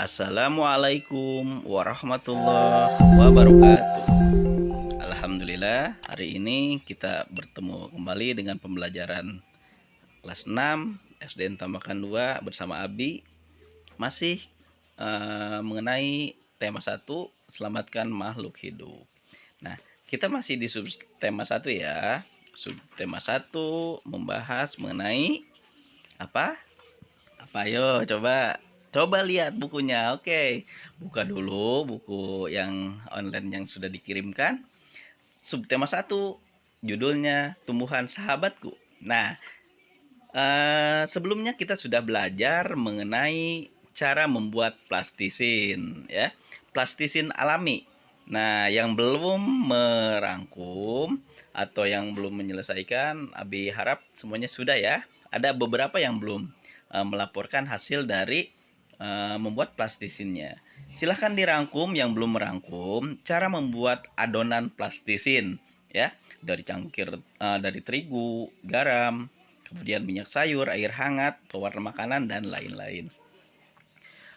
Assalamualaikum warahmatullahi wabarakatuh. Alhamdulillah, hari ini kita bertemu kembali dengan pembelajaran kelas 6 SDN Tamakan 2 bersama Abi. Masih mengenai tema 1, selamatkan makhluk hidup. Nah, kita masih di sub tema 1 ya. Sub tema 1 membahas mengenai apa? Ayo coba lihat bukunya. Oke, buka dulu buku yang online yang sudah dikirimkan. Subtema 1 judulnya Tumbuhan Sahabatku. Nah, sebelumnya kita sudah belajar mengenai cara membuat plastisin ya. Plastisin alami. Nah, yang belum merangkum atau yang belum menyelesaikan, Abi harap semuanya sudah ya. Ada beberapa yang belum melaporkan hasil dari membuat plastisinnya. Silahkan dirangkum yang belum merangkum cara membuat adonan plastisin ya, dari cangkir dari terigu, garam, kemudian minyak sayur, air hangat, pewarna makanan dan lain-lain.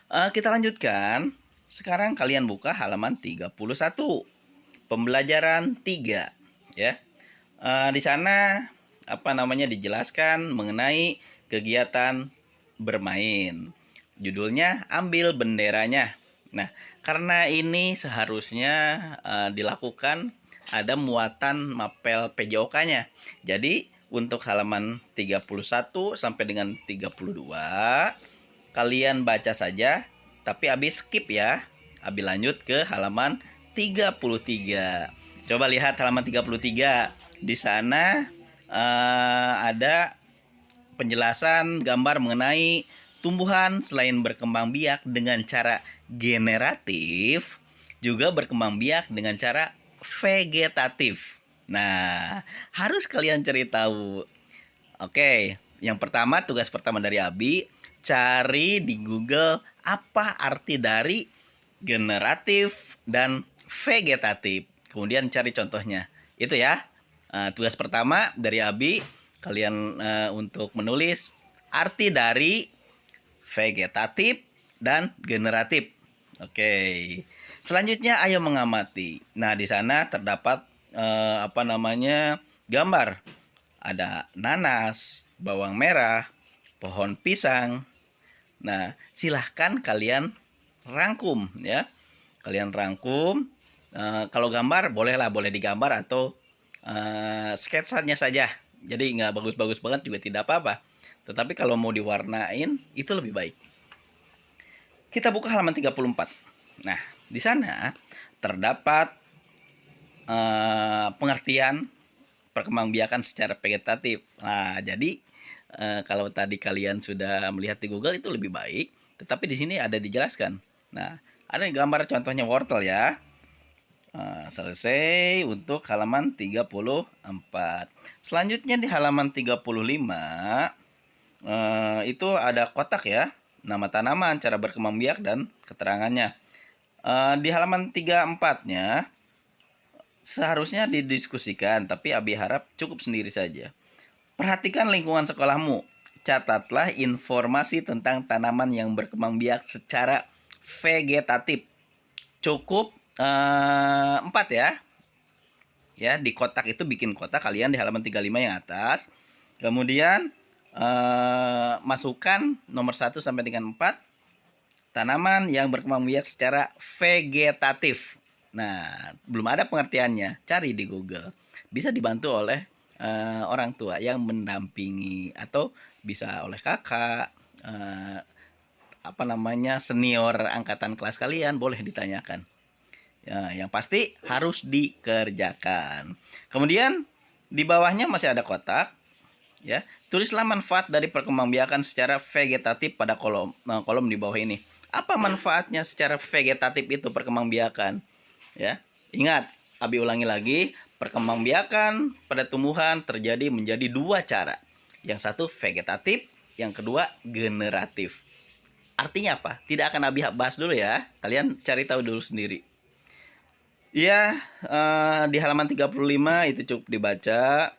Kita lanjutkan. Sekarang kalian buka halaman 31. Pembelajaran 3 ya. Di sana dijelaskan mengenai kegiatan bermain. Judulnya ambil benderanya. Nah, karena ini seharusnya dilakukan ada muatan mapel PJOK-nya. Jadi, untuk halaman 31 sampai dengan 32 kalian baca saja, tapi Abi skip ya. Abi lanjut ke halaman 33. Coba lihat halaman 33. Di sana ada penjelasan gambar mengenai tumbuhan selain berkembang biak dengan cara generatif, juga berkembang biak dengan cara vegetatif. Nah, harus kalian cari tahu. Oke, yang pertama, tugas pertama dari Abi, cari di Google apa arti dari generatif dan vegetatif. Kemudian cari contohnya. Itu ya. Tugas pertama dari Abi, kalian untuk menulis arti dari vegetatif dan generatif. Oke. Selanjutnya ayo mengamati. Nah, di sana terdapat gambar. Ada nanas, bawang merah, pohon pisang. Nah, silahkan kalian rangkum ya. Kalian rangkum. Kalau gambar boleh digambar atau sketsanya saja. Jadi nggak bagus-bagus banget juga tidak apa-apa. Tetapi kalau mau diwarnain itu lebih baik. Kita buka halaman 34. Nah, di sana terdapat pengertian perkembangbiakan secara vegetatif. Nah, jadi kalau tadi kalian sudah melihat di Google itu lebih baik, tetapi di sini ada dijelaskan. Nah, ada gambar contohnya wortel ya. Selesai untuk halaman 34. Selanjutnya di halaman 35 itu ada kotak ya, nama tanaman, cara berkembang biak dan keterangannya. Di halaman 34-nya seharusnya didiskusikan, tapi Abi harap cukup sendiri saja. Perhatikan lingkungan sekolahmu. Catatlah informasi tentang tanaman yang berkembang biak secara vegetatif. Cukup 4 ya. Ya, di kotak itu bikin kotak kalian di halaman 35 yang atas. Kemudian masukkan nomor 1 sampai dengan 4 tanaman yang berkembang biak secara vegetatif. Nah, belum ada pengertiannya. Cari di Google. Bisa dibantu oleh orang tua yang mendampingi atau bisa oleh kakak, senior angkatan kelas kalian, boleh ditanyakan. Ya, yang pasti harus dikerjakan. Kemudian di bawahnya masih ada kotak. Ya, tulislah manfaat dari perkembangbiakan secara vegetatif pada kolom di bawah ini. Apa manfaatnya secara vegetatif itu perkembangbiakan? Ya, ingat, Abi ulangi lagi, perkembangbiakan pada tumbuhan terjadi menjadi 2 cara. Yang satu vegetatif, yang kedua generatif. Artinya apa? Tidak akan Abi bahas dulu ya. Kalian cari tahu dulu sendiri. Ya, di halaman 35 itu cukup dibaca.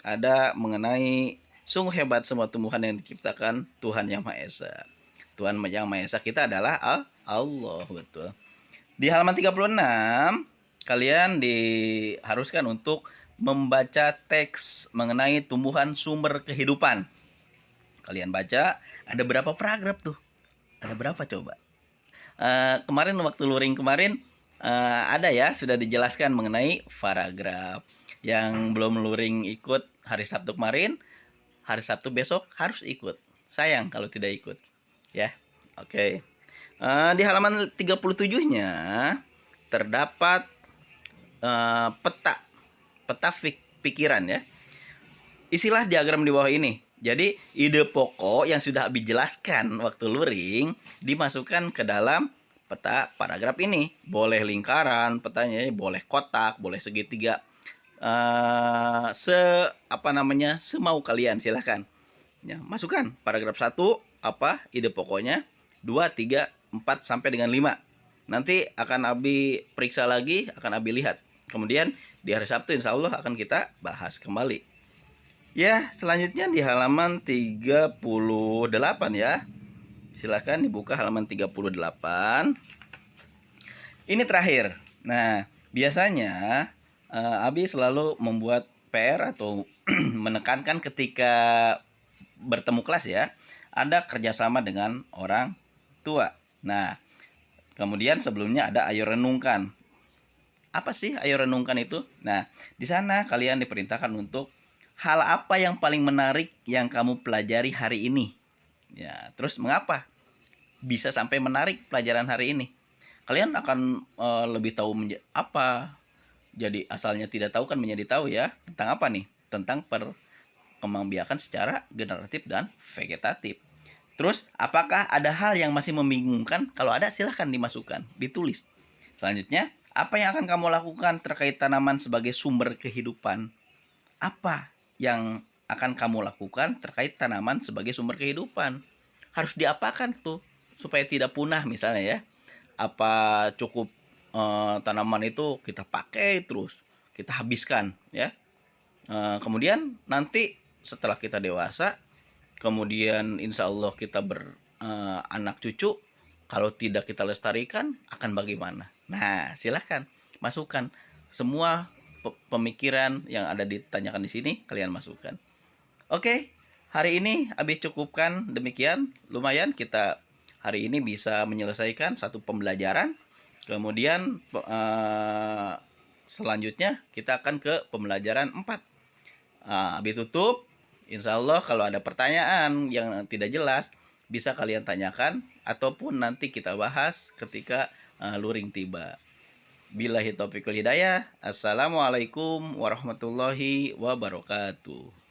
Ada mengenai sungguh hebat semua tumbuhan yang diciptakan Tuhan Yang Maha Esa. Tuhan yang Maha Esa kita adalah Allah, betul. Di halaman 36 kalian diharuskan untuk membaca teks mengenai tumbuhan sumber kehidupan. Kalian baca, ada berapa paragraf tuh? Ada berapa coba? Kemarin waktu luring kemarin ada ya, sudah dijelaskan mengenai paragraf. Yang belum luring ikut hari Sabtu kemarin, hari Sabtu besok harus ikut. Sayang kalau tidak ikut. Ya, oke. Di halaman 37-nya terdapat peta pikiran ya. Isilah diagram di bawah ini. Jadi ide pokok yang sudah Abi jelaskan waktu luring dimasukkan ke dalam peta paragraf ini. Boleh lingkaran, petanya boleh kotak, boleh segitiga. Semau kalian, silahkan. Ya, masukkan paragraf 1 apa ide pokoknya, 2, 3, 4 sampai dengan 5. Nanti akan Abi periksa lagi, akan Abi lihat. Kemudian di hari Sabtu insya Allah akan kita bahas kembali. Ya, selanjutnya di halaman 38 ya. Silakan dibuka halaman 38. Ini terakhir. Nah, biasanya Abi selalu membuat PR atau menekankan ketika bertemu kelas ya, ada kerjasama dengan orang tua. Nah, kemudian sebelumnya ada ayo renungkan. Apa sih ayo renungkan itu? Nah, di sana kalian diperintahkan untuk hal apa yang paling menarik yang kamu pelajari hari ini? Ya, terus mengapa bisa sampai menarik pelajaran hari ini? Kalian akan lebih tahu apa. Jadi asalnya tidak tahu kan menjadi tahu ya. Tentang apa nih? Tentang perkembangbiakan secara generatif dan vegetatif. Terus apakah ada hal yang masih membingungkan? Kalau ada silahkan dimasukkan, ditulis. Selanjutnya, apa yang akan kamu lakukan terkait tanaman sebagai sumber kehidupan? Apa yang akan kamu lakukan terkait tanaman sebagai sumber kehidupan? Harus diapakan tuh supaya tidak punah misalnya ya? Apa cukup tanaman itu kita pakai terus, kita habiskan ya? Kemudian nanti setelah kita dewasa, kemudian insya Allah kita beranak cucu, kalau tidak kita lestarikan akan bagaimana? Nah, silahkan masukkan semua pemikiran yang ada ditanyakan di sini, kalian masukkan. Oke, hari ini Abi cukupkan demikian. Lumayan kita hari ini bisa menyelesaikan satu pembelajaran. Kemudian selanjutnya kita akan ke pembelajaran 4. Abi tutup. Insya Allah kalau ada pertanyaan yang tidak jelas bisa kalian tanyakan ataupun nanti kita bahas ketika luring tiba. Billahi taufiq wal hidayah. Assalamualaikum warahmatullahi wabarakatuh.